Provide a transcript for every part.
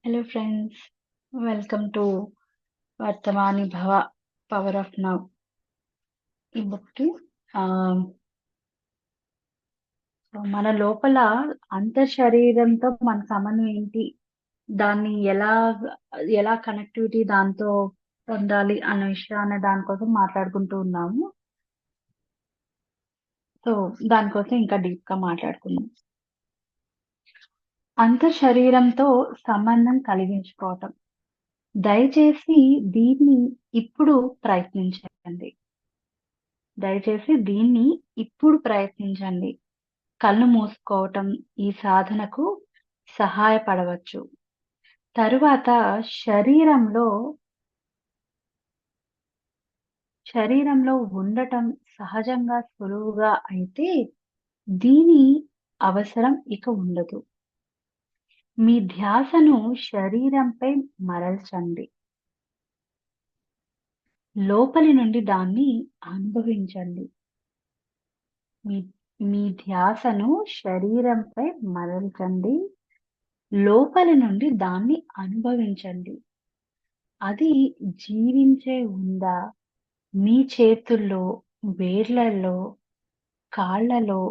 Hello friends, welcome to వర్తమాని భవ power of now ఈ బుక్కి మన లోపల అంతర్శరీరంతో మన సంబంధం ఏంటి, దాన్ని ఎలా కనెక్టివిటీ దాంతో పొందాలి అన్న విషయాన్ని దానికోసం మాట్లాడుకుంటూ ఉన్నాము. సో దానికోసం ఇంకా డీప్ గా మాట్లాడుకుందాం. అంతర్శరీరంతో సంబంధం కలిగించుకోవటం. దయచేసి దీన్ని ఇప్పుడు ప్రయత్నించండి. దయచేసి దీన్ని ఇప్పుడు ప్రయత్నించండి. కళ్ళు మూసుకోవటం ఈ సాధనకు సహాయపడవచ్చు. తరువాత శరీరంలో శరీరంలో ఉండటం సహజంగా సులువుగా అయితే దీని అవసరం ఇక ఉండదు. మీ ధ్యాసను శరీరంపై మరల్చండి. లోపలి నుండి దాన్ని అనుభవించండి. మీ మీ ధ్యాసను శరీరంపై మరల్చండి. లోపలి నుండి దాన్ని అనుభవించండి. అది జీవించే ఉందా? మీ చేతుల్లో, వేళ్ళలో, కాళ్ళలో,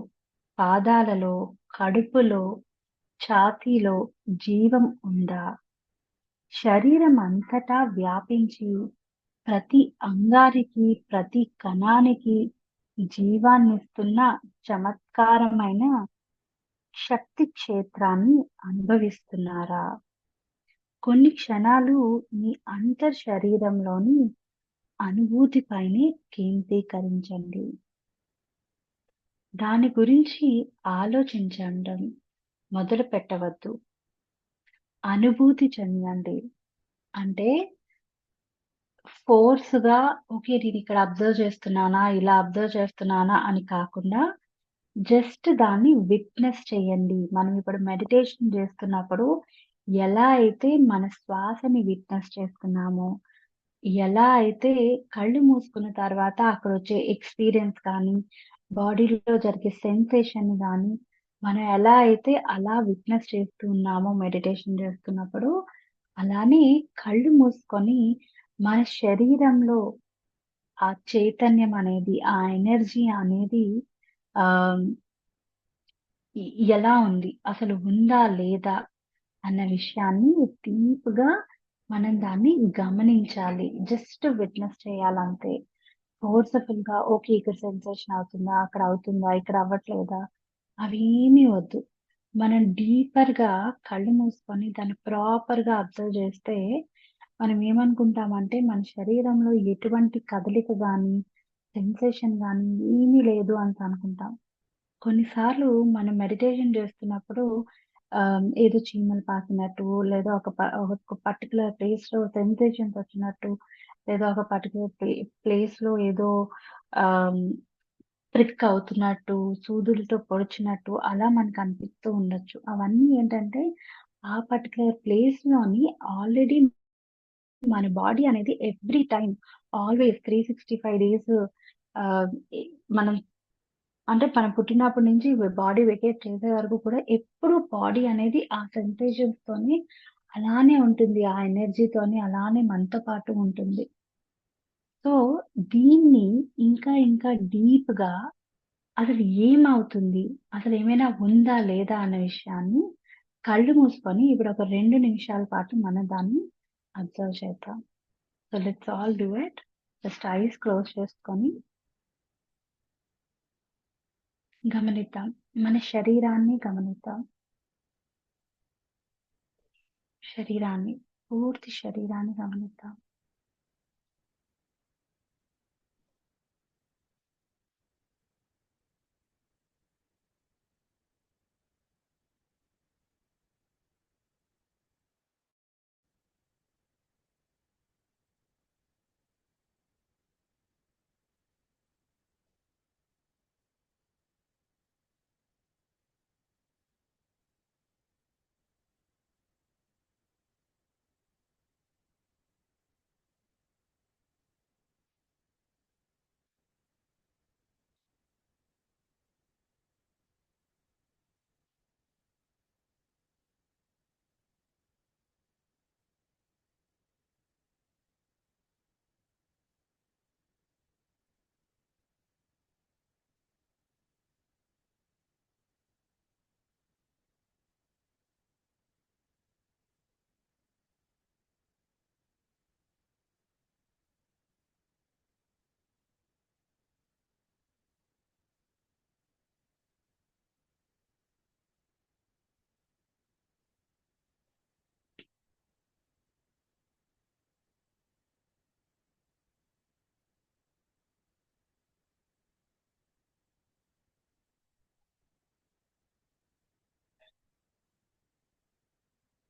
పాదాలలో, కడుపులో, ఛాతీలో జీవం ఉందా? శరీరం అంతటా వ్యాపించి ప్రతి అంగానికి, ప్రతి కణానికి జీవాన్నిస్తున్న చమత్కారమైన శక్తి క్షేత్రాన్ని అనుభవిస్తున్నారా? కొన్ని క్షణాలు మీ అంతర్శరీరంలోని అనుభూతిపైనే కేంద్రీకరించండి. దాని గురించి ఆలోచించడం మొదలు పెట్టవద్దు. అనుభూతి చెందండి. అంటే ఫోర్స్‌గా ఓకే. నేనిక్కడ అబ్జర్వ్ చేస్తున్నానా, ఇలా అబ్జర్వ్ చేస్తున్నానా అని కాకుండా జస్ట్ దాన్ని విట్‌నెస్ చేయండి. మనం ఇప్పుడు మెడిటేషన్ చేస్తున్నప్పుడు ఎలా అయితే మన శ్వాసని విట్‌నెస్ చేస్తున్నామో, ఎలా అయితే కళ్ళు మూసుకున్న తర్వాత అక్కడొచ్చే ఎక్స్‌పీరియన్స్ కానీ, బాడీలో జరిగే సెన్సేషన్ గానీ, మనం ఎలా అయితే అలా విట్‌నెస్ చేస్తూ ఉన్నామో మెడిటేషన్ చేస్తున్నప్పుడు, అలానే కళ్ళు మూసుకొని మన శరీరంలో ఆ చైతన్యం అనేది, ఆ ఎనర్జీ అనేది ఆహ్, ఎ ఎలా ఉంది? అసలు ఉందా? లేదా? అన్న విషయాన్ని డీప్‌గా మనం దాన్ని గమనించాలి. జస్ట్ విట్‌నెస్ చేయాలంతే. ఫోర్స్‌ఫుల్‌గా ఓకే. ఇక్కడ సెన్సేషన్ అవుతుందా? అక్కడ అవుతుందా? ఇక్కడ అవ్వట్లేదా? అవేమీ వద్దు. మనం డీపర్‌గా కళ్ళు మూసుకొని దాన్ని ప్రాపర్‌గా అబ్జర్వ్ చేస్తే మనం ఏమనుకుంటామంటే మన శరీరంలో ఎటువంటి కదలిక గాని, సెన్సేషన్ గాని ఏమీ లేదు అని అనుకుంటాం. కొన్నిసార్లు మనం మెడిటేషన్ చేస్తున్నప్పుడు ఏదో చీమలు పాకినట్టు, లేదా ఒక పర్టిక్యులర్ ప్లేస్‌లో సెన్సేషన్స్ వచ్చినట్టు, లేదా ఒక పర్టిక్యులర్ ప్లేస్‌లో ఏదో ఆహ్, ప్రిక్ అవుతున్నట్టు, సూదులతో పొడిచినట్టు అలా మనకు అనిపిస్తూ ఉండొచ్చు. అవన్నీ ఏంటంటే ఆ పర్టిక్యులర్ ప్లేస్‌లోని ఆల్రెడీ మన బాడీ అనేది ఎవ్రీ టైమ్ ఆల్వేస్ 365 డేస్ ఆహ్, ఎ మనం అంటే మనం పుట్టినప్పటి నుంచి బాడీ వెకేట్ చేసే వరకు కూడా ఎప్పుడు బాడీ అనేది ఆ సెన్సేషన్స్‌తోని అలానే ఉంటుంది. ఆ ఎనర్జీతోని అలానే మనతో పాటు ఉంటుంది. సో, దీన్ని ఇంకా డీప్‌గా అసలు ఏమవుతుంది? అసలేమైనా ఉందా? లేదా? అన్న విషయాన్ని కళ్ళు మూసుకొని ఇప్పుడు ఒక 2 నిమిషాల పాటు మనం దాన్ని అబ్జర్వ్ చేద్దాం. So, let's all do it. Just eyes close చేసుకొని గమనిద్దాం. మన శరీరాన్ని గమనిద్దాం. శరీరాన్ని, పూర్తి శరీరాన్ని గమనిద్దాం.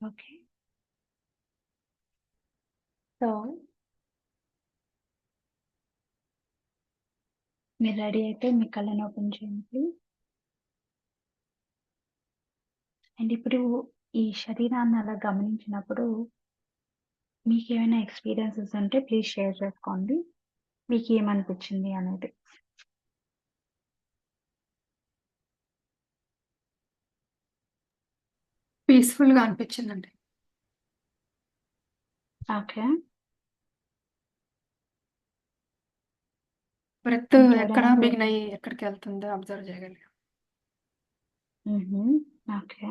ఓకే. సో, మీరు రెడీ అయితే మీ కళ్ళని ఓపెన్ చేయండి ప్లీజ్. అండ్ ఇప్పుడు ఈ శరీరాన్ని అలా గమనించినప్పుడు మీకేమైనా ఎక్స్‌పీరియన్సెస్ ఉంటే ప్లీజ్ షేర్ చేసుకోండి. మీకేమనిపించింది అనేది. పీస్‌ఫుల్‌గా అనిపించిందండి. ఓకే. బ్రెత్ ఎక్కడ ఇంకెవరైనా షేర్ బిగిన్ అయ్యి ఎక్కడికెళ్తుందో అబ్జర్వ్ చేయగలిగాం. హుహు. ఓకే.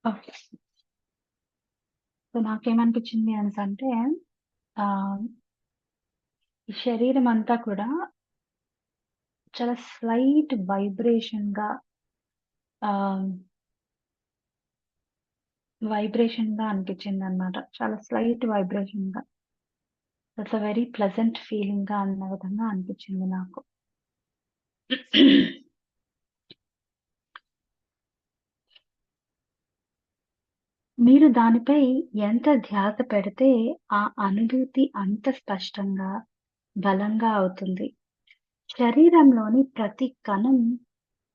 ఓకే. సో, నాకేమనిపించింది అనేసంటే ఆహ్, ఈ శరీరం అంతా కూడా చాలా స్లైట్ ఆహ్, వైబ్రేషన్‌గా అనిపించిందనమాట. చాలా స్లైట్ వైబ్రేషన్‌గా. ఇట్స్ ఎ వెరీ ప్లెజెంట్ ఫీలింగ్‌గా అన్న విధంగా అనిపించింది నాకు. మీరు దానిపై ఎంత ధ్యాస పెడితే ఆ అనుభూతి అంత స్పష్టంగా, బలంగా అవుతుంది. శరీరంలోని ప్రతి కణం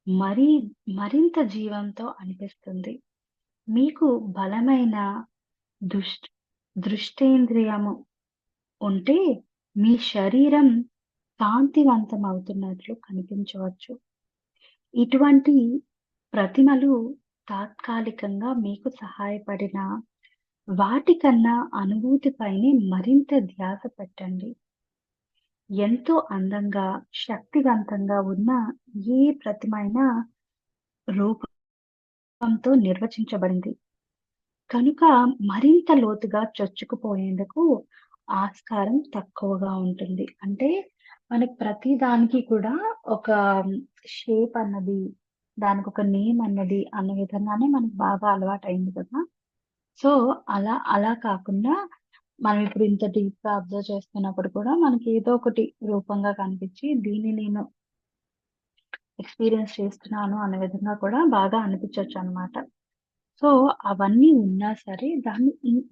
మరీ మరింత జీవంతో అనిపిస్తుంది. మీకు బలమైన దుష్ దృష్టేంద్రియము ఉంటే మీ శరీరం కాంతివంతమవుతున్నట్లు కనిపించవచ్చు. ఇటువంటి ప్రతిమలు తాత్కాలికంగా మీకు సహాయపడినా, వాటికన్నా అనుభూతిపైనే మరింత ధ్యాస పెట్టండి. ఎంతో అందంగా, శక్తివంతంగా ఉన్న ఏ ప్రతిమైనా రూపంతో నిర్వచించబడింది. కనుక మరింత లోతుగా చొచ్చుకుపోయేందుకు ఆస్కారం తక్కువగా ఉంటుంది. అంటే మనకి ప్రతి దానికి కూడా ఒక షేప్ అన్నది, దానికొక నేమ్ అన్నది అన్న విధంగానే మనకు బాగా అలవాటయింది కదా! సో, అలా కాకుండా మనం ఇప్పుడు ఇంత డీప్‌గా అబ్జర్వ్ చేస్తున్నప్పుడు కూడా మనకి ఏదో ఒకటి రూపంగా కనిపించి దీన్ని నేను ఎక్స్‌పీరియన్స్ చేస్తున్నాను అనే విధంగా కూడా బాగా అనిపించొచ్చనమాట. సో, అవన్నీ ఉన్నా సరే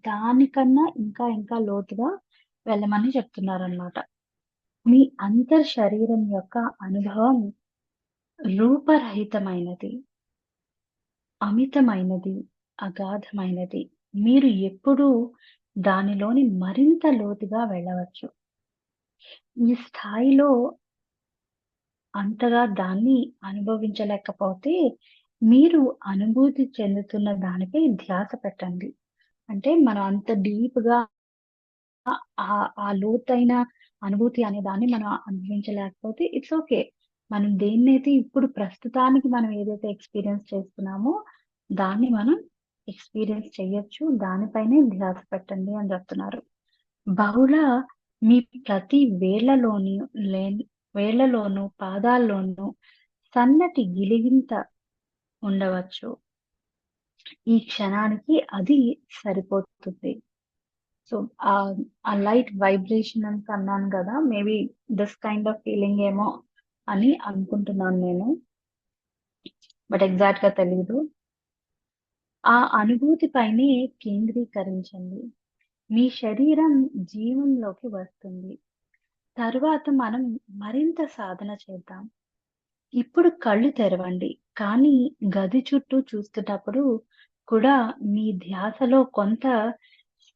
దానికన్నా ఇంకా లోతుగా వెళ్ళమని చెప్తున్నారనమాట. మీ శరీరం యొక్క అనుభవం రూపరహితమైనది, అమితమైనది, అగాధమైనది. మీరు ఎప్పుడూ దానిలోని మరింత లోతుగా వెళ్ళవచ్చు. ఈ స్థాయిలో అంతగా దాన్ని అనుభవించలేకపోతే, మీరు అనుభూతి చెందుతున్న దానిపై ధ్యాస పెట్టండి. అంటే మనం అంత డీప్‌గా ఆ లోతైన అనుభూతి అనే దాన్ని మనం అనుభవించలేకపోతే ఇట్స్ ఓకే. మనం దేన్నైతే ఇప్పుడు ప్రస్తుతానికి మనం ఏదైతే ఎక్స్‌పీరియన్స్ చేస్తున్నామో, దాన్ని మనం ఎక్స్‌పీరియన్స్ చెయ్యొచ్చు. దానిపైనే ధ్యాస పెట్టండి అని చెప్తున్నారు. బహుళ మీ ప్రతి లేన్ వేళ్ళలోనూ, పాదాల్లోనూ సన్నటి గిలిగింత ఉండవచ్చు. ఈ క్షణానికి అది సరిపోతుంది. సో, ఆ లైట్ వైబ్రేషన్ అని అన్నాను గదా! Maybe this kind of feeling ఏమో అని అనుకుంటున్నాను నేను. బట్ ఎగ్జాక్ట్‌గా తెలీదు. ఆ అనుభూతి పైనే కేంద్రీకరించండి. మీ శరీరం జీవంలోకి వస్తుంది. తరువాత మనం మరింత సాధన చేద్దాం. ఇప్పుడు కళ్ళు తెరవండి. కానీ గది చుట్టూ చూస్తున్నప్పుడు కూడా మీ ధ్యాసలో కొంత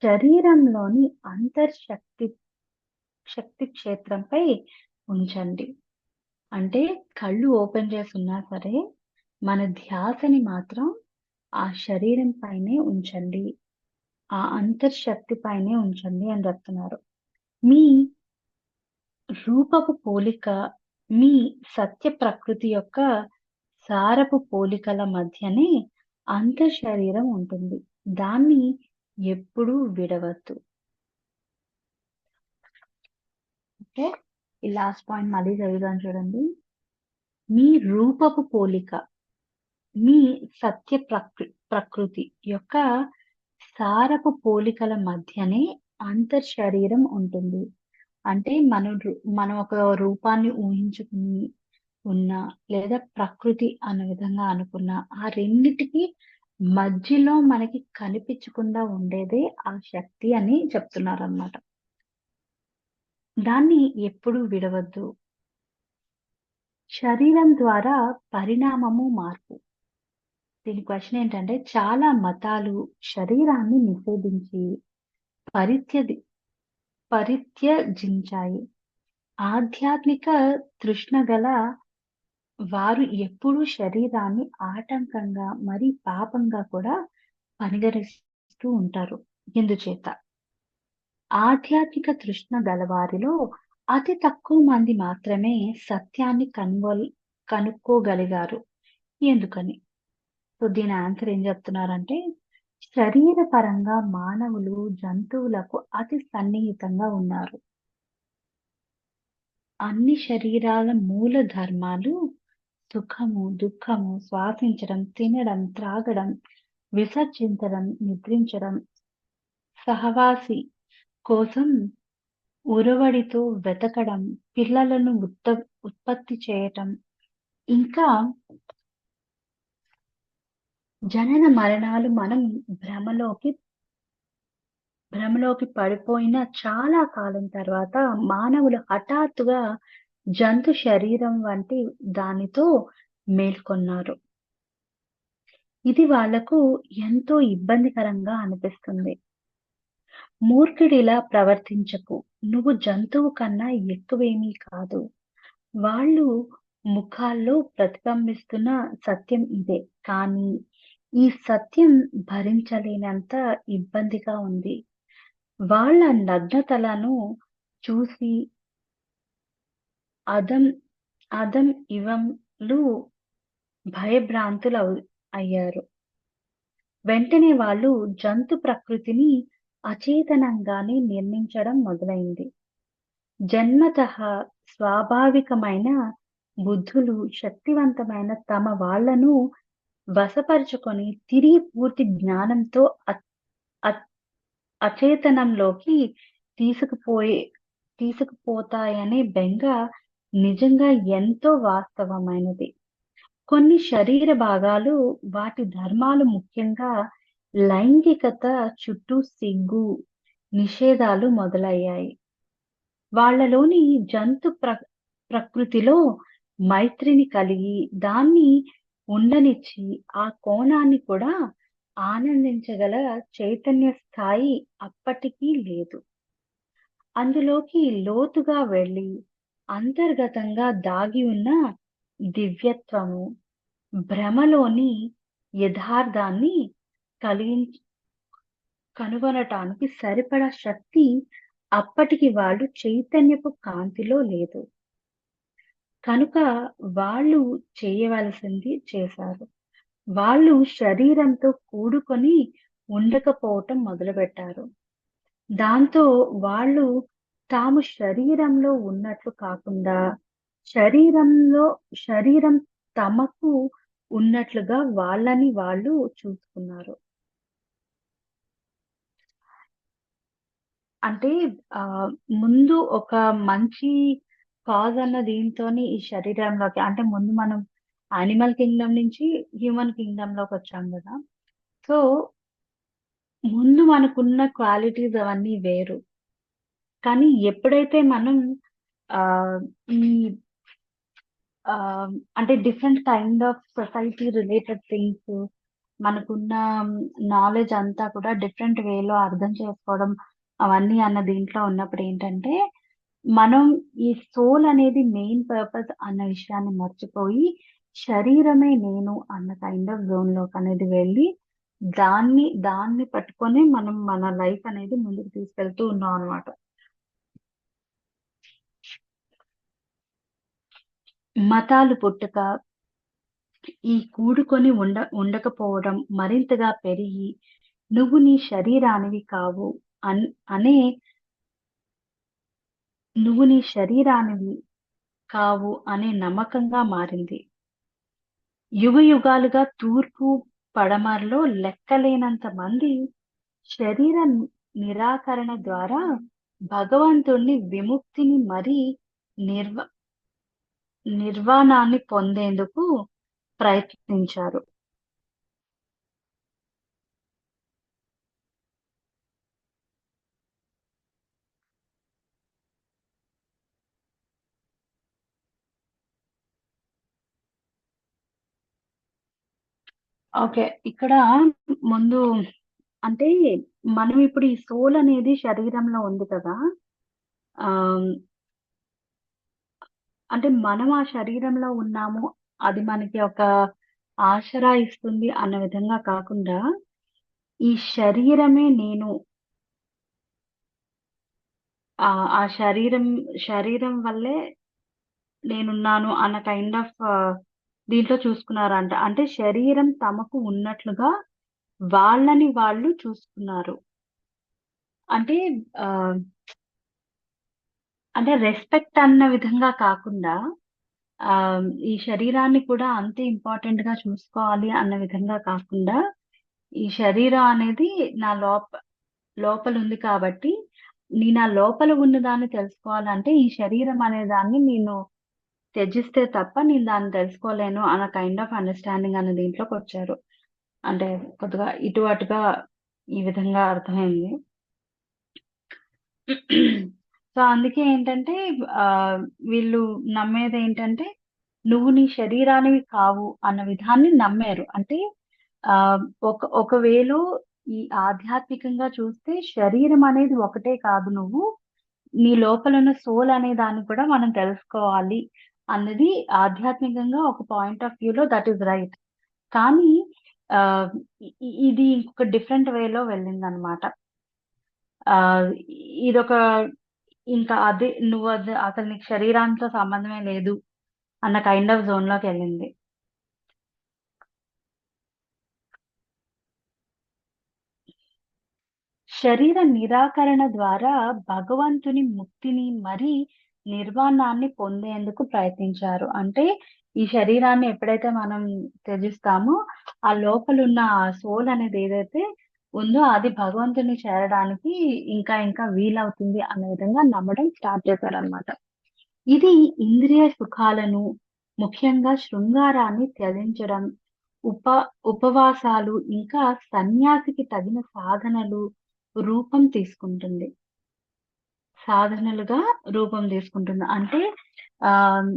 శరీరంలోని శక్తి క్షేత్రంపై ఉంచండి. అంటే కళ్ళు ఓపెన్ చేసున్నా సరే, మన ధ్యాసని మాత్రం ఆ శరీరం పైనే ఉంచండి. ఆ అంతర్శక్తి పైనే ఉంచండి అని చెప్తున్నారు. మీ రూపపు పోలిక, మీ సత్య ప్రకృతి యొక్క సారపు పోలికల మధ్యనే అంతఃశరీరం ఉంటుంది. దాన్ని ఎప్పుడూ విడవద్దు. ఓకే. ఈ లాస్ట్ పాయింట్ మళ్ళీ చదువుదాం చూడండి. మీ రూపపు పోలిక, మీ సత్య ప్రకృతి యొక్క సారపు పోలికల మధ్యనే అంతఃశరీరం ఉంటుంది. అంటే మనం ఒక రూపాన్ని ఊహించుకుని ఉన్నా, లేదా ప్రకృతి అన్న విధంగా అనుకున్నా, ఆ రెండిటికి మధ్యలో మనకి కనిపించకుండా ఉండేదే ఆ శక్తి అని చెప్తున్నారనమాట. దాన్ని ఎప్పుడూ విడవద్దు. శరీరం ద్వారా పరిణామము, మార్పు. దీని క్వెషన్ ఏంటంటే, చాలా మతాలు శరీరాన్ని నిషేధించి పరిత్యది పరిత్యజించాయి. ఆధ్యాత్మిక తృష్ణ గల వారు ఎప్పుడూ శరీరాన్ని ఆటంకంగా, మరి పాపంగా కూడా పరిగణిస్తూ ఉంటారు. ఎందుచేత? ఆధ్యాత్మిక తృష్ణ గలవారిలో అతి తక్కువ మంది మాత్రమే సత్యాన్ని కనుక్కోగలిగారు. ఎందుకని? సో, దీని ఆన్సర్ ఏం చెప్తున్నారంటే, శరీరపరంగా మానవులు జంతువులకు అతి సన్నిహితంగా ఉన్నారు. అన్ని శరీరాల మూల ధర్మాలు సుఖము, దుఃఖము, శ్వాసించడం, తినడం, త్రాగడం, విసర్జించడం, నిద్రించడం, సహవాసి కోసం ఉరవడితో వెతకడం, పిల్లలను ఉత్పత్తి చేయటం, ఇంకా జనన మరణాలు. మనం భ్రమలోకి భ్రమలోకి పడిపోయిన చాలా కాలం తర్వాత మానవులు హఠాత్తుగా జంతు శరీరం వంటి దానితో మేల్కొన్నారు. ఇది వాళ్లకు ఎంతో ఇబ్బందికరంగా అనిపిస్తుంది. మూర్ఖుడిలా ప్రవర్తించకు. నువ్వు జంతువు కన్నా ఎక్కువేమీ కాదు. వాళ్ళు ముఖాల్లో ప్రతిబింబిస్తున్న సత్యం ఇదే. కానీ ఈ సత్యం భరించలేనంత ఇబ్బందిగా ఉంది. వాళ్ళ నగ్నతలను చూసి అదం అదం ఇవంలు అయ్యారు. వెంటనే వాళ్ళు జంతు ప్రకృతిని అచేతనంగానే నిర్మించడం మొదలైంది. జన్మతః స్వాభావికమైన బుద్ధులు శక్తివంతమైన తమ వాళ్ళను వశపరుచుకొని తిరిగి పూర్తి జ్ఞానంతో అచేతనంలోకి తీసుకుపోతాయనే బెంగ నిజంగా ఎంతో వాస్తవమైనది. కొన్ని శరీర భాగాలు వాటి ధర్మాలు, ముఖ్యంగా లైంగికత చుట్టూ సిగ్గు, నిషేధాలు మొదలయ్యాయి. వాళ్ళలోని జంతు ప్రకృతిలో మైత్రిని కలిగి దాన్ని ఉండనిచ్చి ఆ కోణాన్ని కూడా ఆనందించగల చైతన్య స్థాయి అప్పటికీ లేదు. అందులోకి లోతుగా వెళ్ళి అంతర్గతంగా దాగి ఉన్న దివ్యత్వము, భ్రమలోని యథార్థాన్ని కనుగొనటానికి సరిపడా శక్తి అప్పటికి వాళ్ళు చైతన్యపు కాంతిలో లేదు. కనుక వాళ్ళు చేయవలసింది చేశారు. వాళ్ళు శరీరంతో కూడుకొని ఉండకపోవటం మొదలుపెట్టారు. దాంతో వాళ్ళు తాము శరీరంలో ఉన్నట్లు కాకుండా శరీరం తమకు ఉన్నట్లుగా వాళ్ళని వాళ్ళు చూసుకున్నారు. అంటే ముందు ఒక మంచి కాజ్ అన్న దీంతోని ఈ శరీరంలోకి, అంటే ముందు మనం యానిమల్ కింగ్డమ్ నుంచి హ్యూమన్ కింగ్డమ్ లోకి వచ్చాం కదా. సో ముందు మనకున్న క్వాలిటీస్ అవన్నీ వేరు. కానీ ఎప్పుడైతే మనం ఆ ఈ అంటే different kind of society related things, మనకున్న నాలెడ్జ్ అంతా కూడా డిఫరెంట్ వేలో అర్థం చేసుకోవడం అవన్నీ అన్న దీంట్లో ఉన్నప్పుడు ఏంటంటే, మనం ఈ సోల్ అనేది మెయిన్ పర్పస్ అన్న విషయాన్ని మర్చిపోయి శరీరమే నేను అన్న కైండ్ ఆఫ్ జోన్ లోకి అనేది వెళ్ళి దాన్ని పట్టుకొని మనం మన లైఫ్ అనేది ముందుకు తీసుకెళ్తూ ఉన్నాం అనమాట. మతాలు పుట్టుక, ఈ కూడుకొని ఉండకపోవడం మరింతగా పెరిగి నువ్వు నీ శరీరానివి కావు అనే నువ్వు నీ శరీరానివి కావు అనే నమ్మకంగా మారింది. యుగాలుగా తూర్పు పడమరలో లెక్కలేనంత మంది శరీర నిరాకరణ ద్వారా భగవంతుడిని విముక్తిని మరీ నిర్వ నిర్వాణాన్ని పొందేందుకు ప్రయత్నించారు. ఓకే. ఇక్కడ ముందు అంటే మనం ఇప్పుడు ఈ సోల్ అనేది శరీరంలో ఉంది కదా! ఆహ్, అంటే మనం ఆ శరీరంలో ఉన్నాము. అది మనకి ఒక ఆసరా ఇస్తుంది అన్న విధంగా కాకుండా, ఈ శరీరమే నేను. ఆ శరీరం వల్లే నేనున్నాను అన్న కైండ్ ఆఫ్ దీంట్లో చూసుకున్నారంట. అంటే శరీరం తమకు ఉన్నట్లుగా వాళ్ళని వాళ్ళు చూసుకున్నారు. అంటే ఆహ్, అంటే రెస్పెక్ట్ అన్న విధంగా కాకుండా ఈ శరీరాన్ని కూడా అంతే ఇంపార్టెంట్‌గా చూసుకోవాలి అన్న విధంగా కాకుండా, ఈ శరీరం అనేది నా లోపలుంది కాబట్టి, నేను ఆ లోపల ఉన్నదాన్ని తెలుసుకోవాలంటే, ఈ శరీరం అనే దాన్ని నేను త్యజిస్తే తప్ప నేను దాన్ని తెలుసుకోలేను అన్న కైండ్ ఆఫ్ అండర్‌స్టాండింగ్ అనే దీంట్లోకొచ్చారు. అంటే కొద్దిగా ఇటు అటుగా ఈ విధంగా అర్థమైంది. సో, అందుకే ఏంటంటే ఆహ్, వీళ్ళు నమ్మేదేంటంటే, నువ్వు నీ శరీరానివి కావు అన్న విధాన్ని నమ్మారు. అంటే ఆహ్, ఒక వేలో ఈ ఆధ్యాత్మికంగా చూస్తే శరీరం అనేది ఒకటే కాదు నువ్వు. నీ లోపలున్న సోల్ అనే దాన్ని కూడా మనం తెలుసుకోవాలి అన్నది ఆధ్యాత్మికంగా ఒక పాయింట్ ఆఫ్ వ్యూలో దట్ ఈస్ రైట్. కానీ ఆహ్, ఇది ఇంకొక డిఫరెంట్ వేలో వెళ్ళిందనమాట. ఆహ్, ఇదొక ఇంకా అదే నువ్వది అసలు నీకు శరీరానితో సంబంధమే లేదు అన్న కైండ్ ఆఫ్ జోన్‌లోకెళ్ళింది. శరీర నిరాకరణ ద్వారా భగవంతుని ముక్తిని మరి నిర్వాణాన్ని పొందేందుకు ప్రయత్నించారు. అంటే ఈ శరీరాన్ని ఎప్పుడైతే మనం త్యజిస్తామో, ఆ లోపలున్న ఆ సోల్ అనేది ఏదైతే ఉందో అది భగవంతుని చేరడానికి ఇంకా ఇంకా వీలవుతుంది అన్న విధంగా నమ్మడం స్టార్ట్ చేశారనమాట. ఇది ఇంద్రియ సుఖాలను, ముఖ్యంగా శృంగారాన్ని త్యజించడం, ఉప ఉపవాసాలు ఇంకా సన్యాసికి తగిన సాధనలు రూపం తీసుకుంటుంది. సాధనలుగా రూపం తీసుకుంటుంది. అంటే ఆహ్,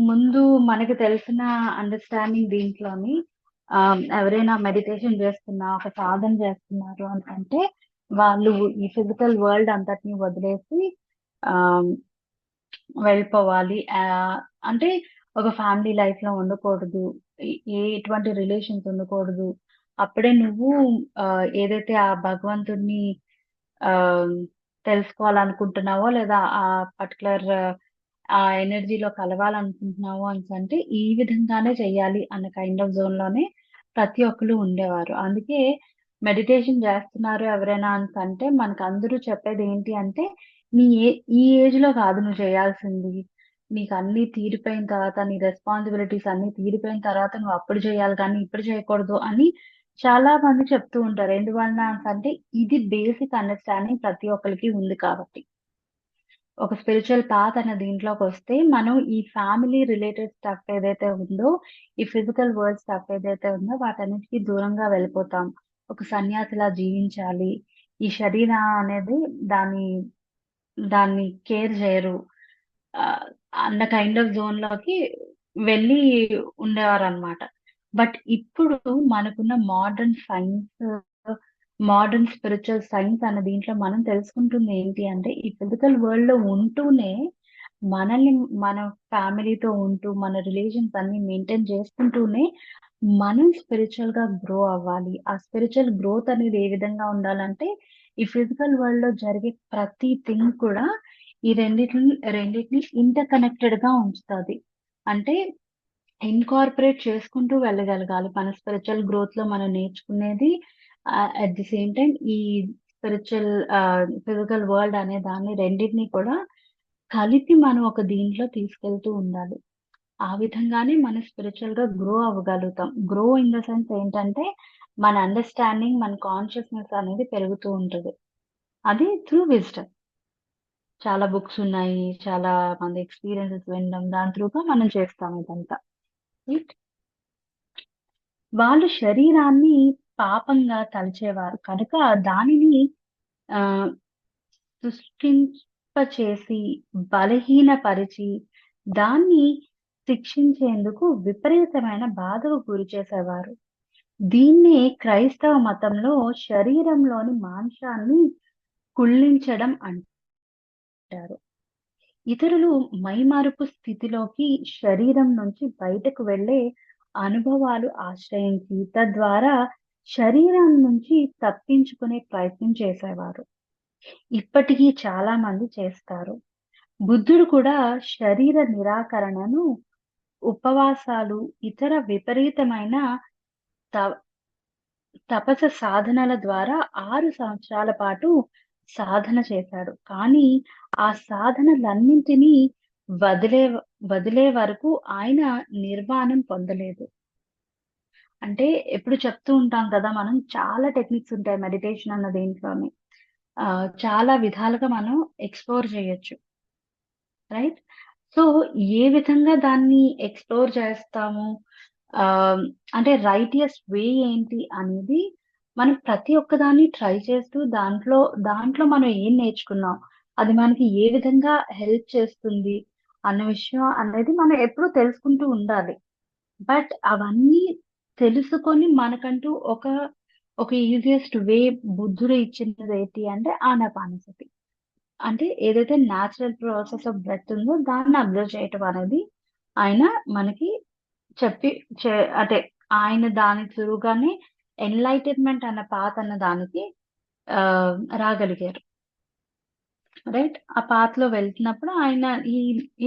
ముందు మనకి తెలిసిన అండర్‌స్టాండింగ్ దీంట్లోని ఎవరైనా మెడిటేషన్ చేస్తున్నా, ఒక సాధన చేస్తున్నారు అంటే, వాళ్ళు ఈ ఫిజికల్ వరల్డ్ అంతటిని వదిలేసి ఆహ్ వెళ్ళిపోవాలి. అంటే ఒక ఫ్యామిలీ లైఫ్‌లో ఉండకూడదు. ఎ ఎటువంటి రిలేషన్స్ ఉండకూడదు. అప్పుడే నువ్వు ఏదైతే ఆ భగవంతుడిని ఆహ్, తెలుసుకోవాలనుకుంటున్నావో లేదా ఆ పర్టిక్యులర్ ఆ ఎనర్జీలో కలవాలనుకుంటున్నావో అనేసంటే ఈ విధంగానే చెయ్యాలి అన్న కైండ్ ఆఫ్ జోన్‌లోనే ప్రతి ఒక్కళ్ళు ఉండేవారు. అందుకే మెడిటేషన్ చేస్తున్నారు ఎవరైనా అనేసంటే మనకందరూ చెప్పేదేంటి అంటే ఈ ఏజ్‌లో కాదు నువ్వు చేయాల్సింది. నీకన్నీ తీరిపోయిన తర్వాత, నీ రెస్పాన్సిబిలిటీస్ అన్నీ తీరిపోయిన తర్వాత నువ్వప్పుడు చేయాలి కానీ, ఇప్పుడు చేయకూడదు అని చాలా మంది చెప్తూ ఉంటారు. ఎందువలన అంటే, ఇది బేసిక్ అండర్‌స్టాండింగ్ ప్రతి ఒక్కళ్ళకి ఉంది కాబట్టి. ఒక స్పిరిచ్యువల్ పాత్ అనే దీంట్లోకొస్తే, మనం ఈ ఫ్యామిలీ రిలేటెడ్ స్టఫ్ ఏదైతే ఉందో, ఈ ఫిజికల్ వరల్డ్ స్టఫ్ ఏదైతే ఉందో, వాటన్నిటికి దూరంగా వెళ్ళిపోతాం. ఒక సన్యాసిలా జీవించాలి. ఈ శరీరం అనేది దాని దాన్ని కేర్ జేయరు. ఆహ్, అన్న కైండ్ ఆఫ్ జోన్‌లోకి వెళ్ళి ఉండేవారనమాట. బట్ ఇప్పుడు మనకున్న మోడర్న్ స్పిరిచ్యువల్ సైన్స్ అన్న దీంట్లో మనం తెలుసుకుంటుంది ఏంటి అంటే, ఈ ఫిజికల్ వరల్డ్‌లో ఉంటూనే మనల్ని మన ఫ్యామిలీతో ఉంటూ, మన రిలేషన్స్ అన్నీ మెయింటైన్ చేసుకుంటూనే, మనం స్పిరిచ్యువల్‌గా గ్రో అవ్వాలి. ఆ స్పిరిచ్యువల్ గ్రోత్ అనేది ఏ విధంగా ఉండాలంటే, ఈ ఫిజికల్ వరల్డ్‌లో జరిగే ప్రతి థింగ్ కూడా ఈ రెండిటిని ఇంటర్ కనెక్టెడ్‌గా ఉంచుతాది. అంటే ఇన్కార్పొరేట్ చేసుకుంటూ వెళ్ళగలగాలి. మన స్పిరిచ్యువల్ గ్రోత్‌లో మనం నేర్చుకునేది అట్ ది సేమ్ టైమ్ ఈ ఫిజికల్ వరల్డ్ అనే దాన్ని రెండిటిని కూడా కలిపి మనం ఒక దీంట్లో తీసుకెళ్తూ ఉండాలి. ఆ విధంగానే మనం స్పిరిచ్యువల్‌గా గ్రో అవ్వగలుగుతాం. గ్రో ఇన్ ద సెన్స్ ఏంటంటే, మన అండర్‌స్టాండింగ్, మన కాన్షియస్‌నెస్ అనేది పెరుగుతూ ఉంటది. అది త్రూ విజ్డమ్. చాలా బుక్స్ ఉన్నాయి. చాలా మంది ఎక్స్‌పీరియన్సెస్ వినడం దాని త్రూగా మనం చేస్తాం ఇదంతా. రైట్? వాళ్ళు శరీరాన్ని పాపంగా తలచేవారు కనుక దానిని ఆహ్, శుష్కింపచేసి, బలహీనపరిచి, దాన్ని శిక్షించేందుకు విపరీతమైన బాధకు గురిచేసేవారు. దీన్నే క్రైస్తవ మతంలో శరీరంలోని మాంసాన్ని కుళ్ళించడం అంటారు. ఇతరులు మైమరుపు స్థితిలోకి శరీరం నుంచి బయటకు వెళ్ళే అనుభవాలు ఆశ్రయించి, తద్వారా శరీరం నుంచి తప్పించుకునే ప్రయత్నం చేసేవారు. ఇప్పటికీ చాలా మంది చేస్తారు. బుద్ధుడు కూడా శరీర నిరాకరణను, ఉపవాసాలు, ఇతర విపరీతమైన త తపస సాధనల ద్వారా 6 సంవత్సరాల పాటు సాధన చేశాడు. కానీ ఆ సాధనలన్నింటినీ వదిలే వదిలే వరకు ఆయన నిర్వాణం పొందలేదు. అంటే ఎప్పుడు చెప్తూ ఉంటాం కదా! మనం చాలా టెక్నిక్స్ ఉంటాయి మెడిటేషన్ అన్న దీంట్లోని. చాలా విధాలుగా మనం ఎక్స్‌ప్లోర్ చేయొచ్చు. రైట్? సో, ఏ విధంగా దాన్ని ఎక్స్‌ప్లోర్ చేస్తాము? ఆహ్, అంటే రైటియస్ట్ వే ఏంటి అనేది మనం ప్రతి ఒక్కదాన్ని ట్రై చేస్తూ దాంట్లో మనం ఏం నేర్చుకున్నాం? అది మనకి ఏ విధంగా హెల్ప్ చేస్తుంది? అన్న విషయం అనేది మనం ఎప్పుడూ తెలుసుకుంటూ ఉండాలి. బట్ అవన్నీ తెలుసుకొని మనకంటూ ఒక ఈజియెస్ట్ వే బుద్ధుడు ఇచ్చినదేంటి అంటే ఆనాపానసతి. అంటే ఏదైతే న్యాచురల్ ప్రాసెస్ ఆఫ్ బ్రెత్ ఉందో దాన్ని అబ్జర్వ్ చేయటం అనేది ఆయన మనకి చెప్పి చే అంటే ఆయన దాని త్రూగానే ఎన్‌లైటన్‌మెంట్ అన్న పాత్ అన్న దానికి రాగలిగారు. రైట్? ఆ పాత్‌లో వెళ్తున్నప్పుడు ఆయన హి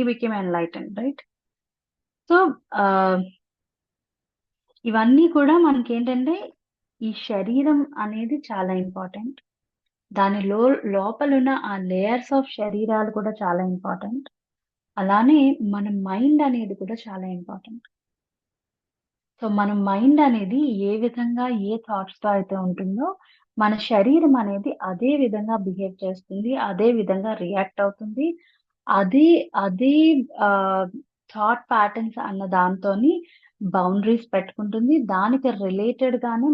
బికేమ్ ఎన్‌లైటెన్డ్ రైట్? సో, ఆహ్, ఇవన్నీ కూడా మనకేంటంటే ఈ శరీరం అనేది చాలా ఇంపార్టెంట్. దాని లోపలున్న ఆ లేయర్స్ ఆఫ్ శరీరాలు కూడా చాలా ఇంపార్టెంట్. అలానే మన మైండ్ అనేది కూడా చాలా ఇంపార్టెంట్. సో, మన మైండ్ అనేది ఏ విధంగా ఏ థాట్స్‌తో అయితే ఉంటుందో, మన శరీరం అనేది అదే విధంగా బిహేవ్ చేస్తుంది. అదే విధంగా రియాక్ట్ అవుతుంది. అదే అదే ఆహ్, థాట్ ప్యాటర్న్స్ అన్న దాంతోని బౌండరీస్ పెట్టుకుంటుంది. దానికి రిలేటెడ్‌గానే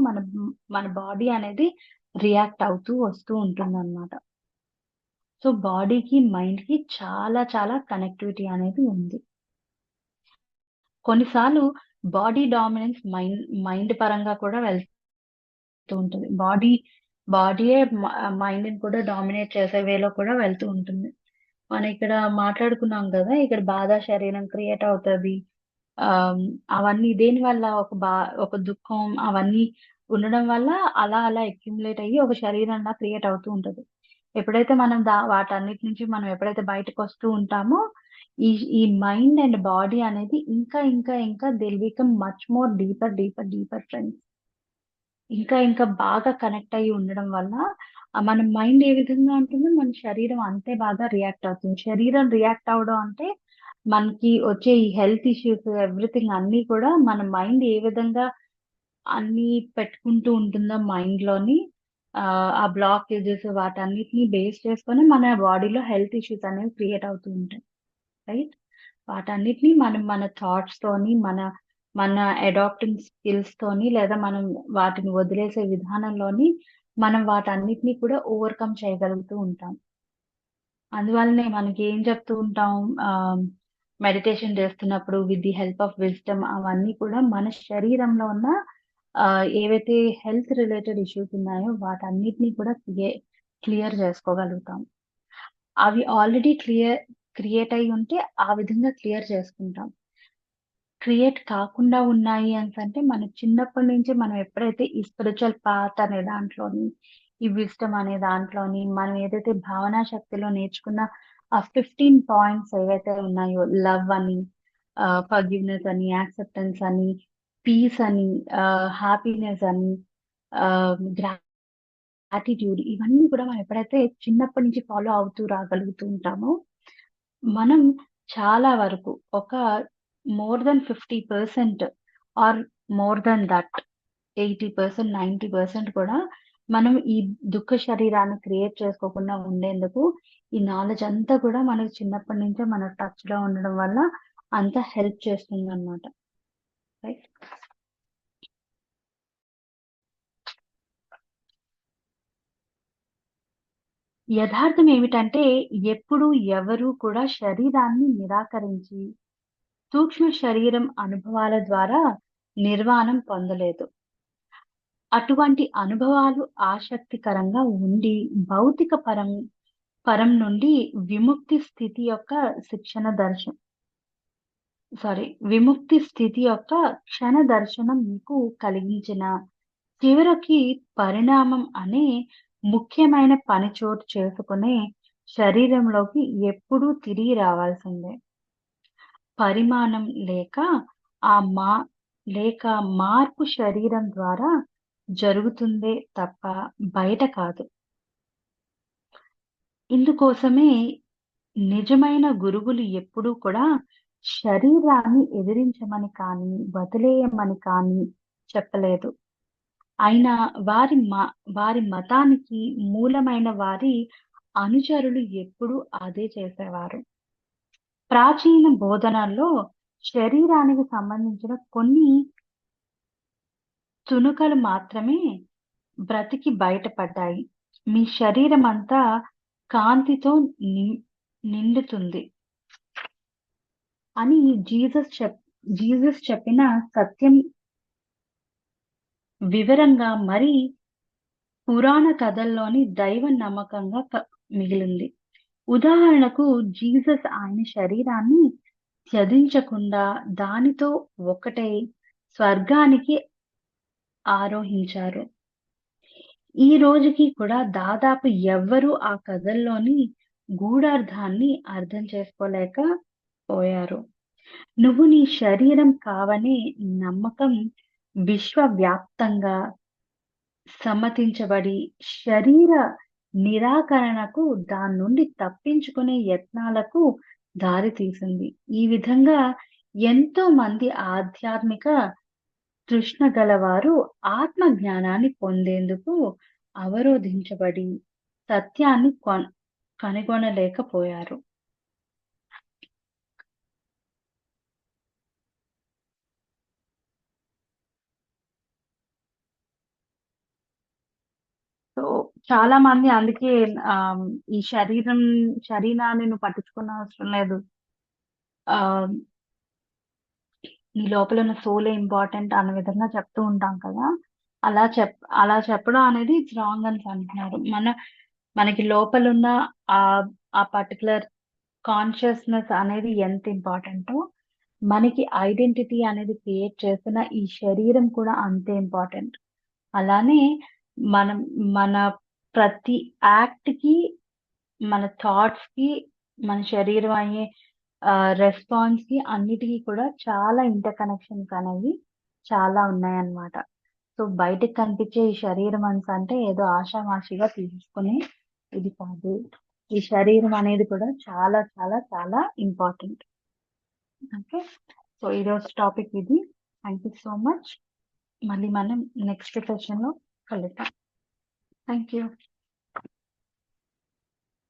మన బాడీ అనేది రియాక్ట్ అవుతూ వస్తూ ఉంటుందన్నమాట. సో, బాడీకి, మైండ్‌కి చాలా చాలా కనెక్టివిటీ అనేది ఉంది. కొన్నిసార్లు బాడీ డామినెన్స్ మైండ్ పరంగా కూడా వెళ్తూ ఉంటది. బాడీయే మైండ్‌ని కూడా డామినేట్ చేసే వేలో కూడా వెళ్తూ ఉంటుంది. మనం ఇక్కడ మాట్లాడుకున్నాం గదా! ఇక్కడ బాధ శరీరం క్రియేట్ అవుతది. ఆహ్, అవన్నీ దేనివల్ల ఒక దుఃఖం అవన్నీ ఉండడం వల్ల అలా అక్యుములేట్ అయ్యి ఒక శరీరంలా క్రియేట్ అవుతూ ఉంటది. ఎప్పుడైతే మనం వాటన్నిటి నుంచి మనం ఎప్పుడైతే బయటకొస్తూ ఉంటామో, ఈ ఈ మైండ్ అండ్ బాడీ అనేది ఇంకా they will become much more deeper friends. ఇంకా బాగా కనెక్ట్ అయ్యి ఉండడం వల్ల మన మైండ్ ఏ విధంగా ఉంటుందో మన శరీరం అంతే బాగా రియాక్ట్ అవుతుంది. శరీరం రియాక్ట్ అవ్వడం అంటే మనకి వచ్చే ఈ హెల్త్ ఇష్యూస్ ఎవ్రీథింగ్ అన్నీ కూడా మన మైండ్ ఏ విధంగా అన్నీ పెట్టుకుంటూ ఉంటుందో మైండ్‌లోని ఆ బ్లాకేజెస్ వాటన్నిటిని బేస్ చేసుకొని మన బాడీలో హెల్త్ ఇష్యూస్ అనేవి క్రియేట్ అవుతూ ఉంటాయి. రైట్? వాటన్నిటిని మనం మన థాట్స్‌తోని, మన మన అడాప్టింగ్ స్కిల్స్‌తోని లేదా మనం వాటిని వదిలేసే విధానంలోని మనం వాటన్నిటిని కూడా ఓవర్‌కమ్ చేయగలుగుతూ ఉంటాం. అందువల్లనే మనకేం చెప్తూ ఉంటాం మెడిటేషన్ చేస్తున్నప్పుడు with the help of wisdom అవన్నీ కూడా మన శరీరంలో ఉన్న ఏవైతే హెల్త్ రిలేటెడ్ ఇష్యూస్ ఉన్నాయో వాటన్నిటిని కూడా క్లియర్ చేసుకోగలుగుతాం. అవి ఆల్రెడీ క్రియేట్ అయ్యి ఉంటే ఆ విధంగా క్లియర్ చేసుకుంటాం. క్రియేట్ కాకుండా ఉన్నాయి అనేసంటే మనం చిన్నప్పటి నుంచి మనం ఎప్పుడైతే ఈ స్పిరిచ్యువల్ పాత్ అనే దాంట్లోని, ఈ విజ్డమ్ అనే దాంట్లోని మనం ఏదైతే భావనా శక్తిలో నేర్చుకున్న ఆ 15 పాయింట్స్ ఏవైతే ఉన్నాయో లవ్ అని, ఫర్‌గివ్‌నెస్ అని, యాక్సెప్టెన్స్ అని, పీస్ అని, హ్యాపీనెస్ అని, గ్రాటిట్యూడ్ ఇవన్నీ కూడా మనం ఎప్పుడైతే చిన్నప్పటి నుంచి ఫాలో అవుతూ రాగలుగుతూ ఉంటామో, మనం చాలా వరకు ఒక more than 50% or more than that 80%, 90% కూడా మనం ఈ దుఃఖ శరీరాన్ని క్రియేట్ చేసుకోకుండా ఉండేందుకు ఈ నాలెడ్జ్ అంతా కూడా మనకు చిన్నప్పటి నుంచే మన టచ్‌లో ఉండడం వల్ల అంత హెల్ప్ చేస్తుందన్నమాట. రైట్. యథార్థం ఏమిటంటే ఎప్పుడు ఎవరు కూడా శరీరాన్ని నిరాకరించి సూక్ష్మ శరీరం అనుభవాల ద్వారా నిర్వాణం పొందలేదు. అటువంటి అనుభవాలు ఆసక్తికరంగా ఉండి భౌతిక పరం నుండి విముక్తి స్థితి యొక్క విముక్తి స్థితి యొక్క క్షణ దర్శనం మీకు కలిగించిన చివరికి పరిణామం అనే ముఖ్యమైన పని చోటు చేసుకునే శరీరంలోకి ఎప్పుడూ తిరిగి రావాల్సిందే. పరిమాణం లేక మార్పు శరీరం ద్వారా జరుగుతుందే తప్ప బయట కాదు. ఇందుకోసమే నిజమైన గురువులు ఎప్పుడూ కూడా శరీరాన్ని ఎదిరించమని కానీ, వదిలేయమని కానీ చెప్పలేదు. అయినా వారి మతానికి మూలమైన వారి అనుచరులు ఎప్పుడూ అదే చేసేవారు. ప్రాచీన బోధనల్లో శరీరానికి సంబంధించిన కొన్ని తునకలు మాత్రమే బ్రతికి బయటపడ్డాయి. మీ శరీరమంతా కాంతితో నిండుతుంది అని జీసస్ చెప్పిన సత్యం వివరంగా మరి పురాణ కథల్లోని దైవ నమ్మకంగా మిగిలింది. ఉదాహరణకు జీసస్ ఆయన శరీరాన్ని త్యజించకుండా దానితో ఒకటై స్వర్గానికి ఆరోహించారు. ఈ రోజుకి కూడా దాదాపు ఎవ్వరూ ఆ కథల్లోని గూఢార్థాన్ని అర్థం చేసుకోలేకపోయారు. నువ్వు నీ శరీరం కావనే నమ్మకం విశ్వవ్యాప్తంగా సమ్మతించబడి శరీర నిరాకరణకు దాని నుండి తప్పించుకునే యత్నాలకు దారితీసింది. ఈ విధంగా ఎంతో మంది ఆధ్యాత్మిక తృష్ణ గలవారు ఆత్మ జ్ఞానాన్ని పొందేందుకు అవరోధించబడి సత్యాన్ని కనుగొనలేకపోయారు. సో చాలా మంది అందుకే ఈ శరీరాన్ని నువ్వు పట్టించుకున్న అవసరం లేదు. నీ లోపల ఉన్న సోలే ఇంపార్టెంట్ అన్న విధంగా చెప్తూ ఉంటాం కదా. అలా చెప్పడం అనేది ఇట్స్ రాంగ్ అని అంటున్నారు. మనకి లోపలున్న ఆ పర్టికులర్ కాన్షియస్నెస్ అనేది ఎంత ఇంపార్టెంటో మనకి ఐడెంటిటీ అనేది క్రియేట్ చేసిన ఈ శరీరం కూడా అంతే ఇంపార్టెంట్. అలానే మన ప్రతి యాక్ట్ కి, మన థాట్స్ కి, మన శరీరం అయ్యే రెస్పాన్స్ కి అన్నిటికీ కూడా చాలా ఇంటర్ కనెక్షన్స్ అనేవి చాలా ఉన్నాయన్నమాట. సో బయటకు కనిపించే ఈ శరీరం అంటే ఏదో ఆషామాషిగా తీసుకునే ఇది కాదు. ఈ శరీరం అనేది కూడా చాలా చాలా చాలా ఇంపార్టెంట్. ఓకే. సో ఈరోజు టాపిక్ ఇది. Thank you so much. మళ్ళీ మనం నెక్స్ట్ సెషన్ లో కలుద్దాం. Thank you.